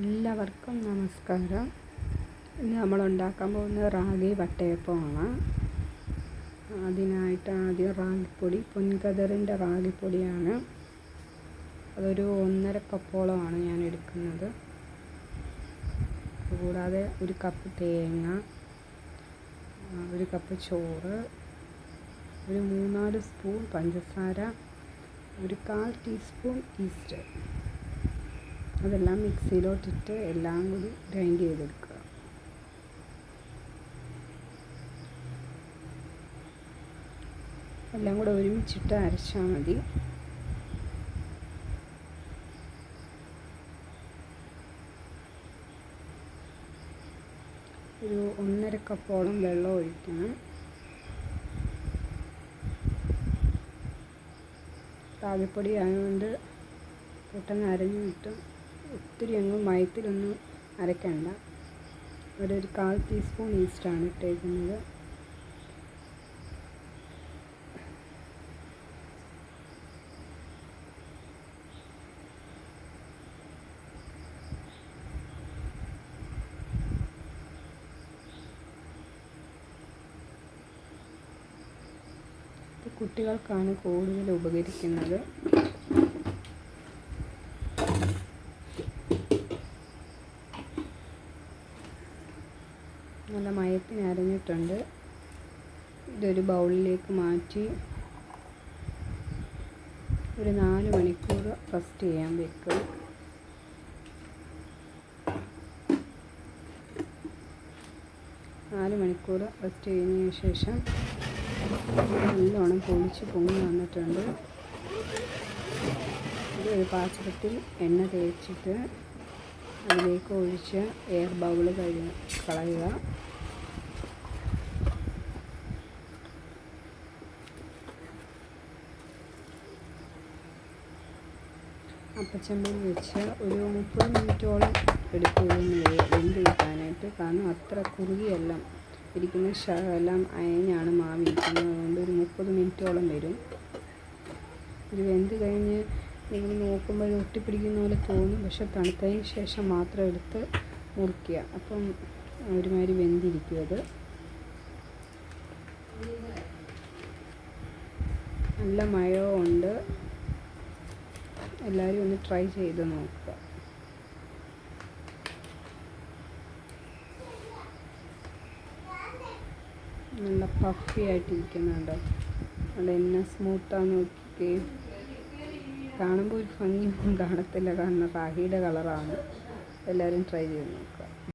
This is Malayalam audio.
എല്ലാവർക്കും നമസ്കാരം. ഇന്ന് നമ്മൾ ഉണ്ടാക്കാൻ പോകുന്നത് റാഗി വട്ടയപ്പമാണ്. അതിനായിട്ട് ആദ്യം റാഗിപ്പൊടി, പൊൻകതിറിൻ്റെ റാഗിപ്പൊടിയാണ്. അതൊരു 1.5 കപ്പോളമാണ് ഞാൻ എടുക്കുന്നത്. കൂടാതെ 1 കപ്പ് തേങ്ങ, 1 കപ്പ് ചോറ്, ഒരു 3-4 സ്പൂൺ പഞ്ചസാര, 1/4 ടീസ്പൂൺ ഈസ്റ്റ്. അതെല്ലാം മിക്സിയിലോട്ടിട്ട് എല്ലാം കൂടി ഗ്രൈൻഡ് ചെയ്തെടുക്കുക. എല്ലാം കൂടെ ഒരുമിച്ചിട്ട് അരച്ചാൽ മതി. ഒരു 1.5 കപ്പോളം വെള്ളം ഒഴിക്കണം. റാഗിപ്പൊടി ആയതുകൊണ്ട് പെട്ടെന്ന് അരഞ്ഞു കിട്ടും. ഒത്തിരി അങ്ങ് മയത്തിലൊന്നും അരയ്ക്കണ്ട. ഒരു 1/4 ടീസ്പൂൺ ഈസ്റ്റാണ് ഇട്ടേക്കുന്നത്. കുട്ടികൾക്കാണ് കൂടുതൽ ഉപകരിക്കുന്നത്. നല്ല മയത്തിന് അരഞ്ഞിട്ടുണ്ട്. ഇതൊരു ബൗളിലേക്ക് മാറ്റി ഒരു 4 മണിക്കൂർ റെസ്റ്റ് ചെയ്യാൻ വെക്കും. മണിക്കൂർ റെസ്റ്റ് ചെയ്യുന്നതിന് ശേഷം നല്ലോണം പൊളിച്ച് പൊങ്ങി വന്നിട്ടുണ്ട്. ഇത് ഒരു പാത്രത്തിൽ എണ്ണ തേച്ചിട്ട് അതിലേക്ക് ഒഴിച്ച് എയർ ബബിൾ കളയുക. അപ്പച്ചമ്പിൽ വെച്ച് ഒരു 30 മിനിറ്റോളം എടുക്കുകയെന്ന് വെന്ത് കിട്ടാനായിട്ട്. കാരണം അത്ര കുറുകിയല്ല ഇരിക്കുന്ന, എല്ലാം അയഞ്ഞാണ് മാവിരിക്കുന്നത്. അതുകൊണ്ട് ഒരു 30 മിനിറ്റോളം വരും. ഇത് വെന്ത് കഴിഞ്ഞ് നിങ്ങൾ നോക്കുമ്പോൾ ഒട്ടിപ്പിടിക്കുന്ന പോലെ തോന്നും. പക്ഷെ തണുത്തതിന് ശേഷം മാത്രം എടുത്ത് മുറിക്കുക. അപ്പം ഒരുമാതിരി വെന്തിരിക്കും. അത് നല്ല മയമുണ്ട്. എല്ലാവരും ഒന്ന് ട്രൈ ചെയ്ത് നോക്കുക. നല്ല പഫി ആയിട്ടിരിക്കുന്നുണ്ട്. അവിടെ എന്നെ സ്മൂത്താന്ന് നോക്കിക്കേ. കാണുമ്പോൾ ഒരു ഭംഗിയൊന്നും കാണത്തില്ല, കാരണം റാഗിയുടെ കളറാണ്. എല്ലാവരും ട്രൈ ചെയ്ത് നോക്കുക.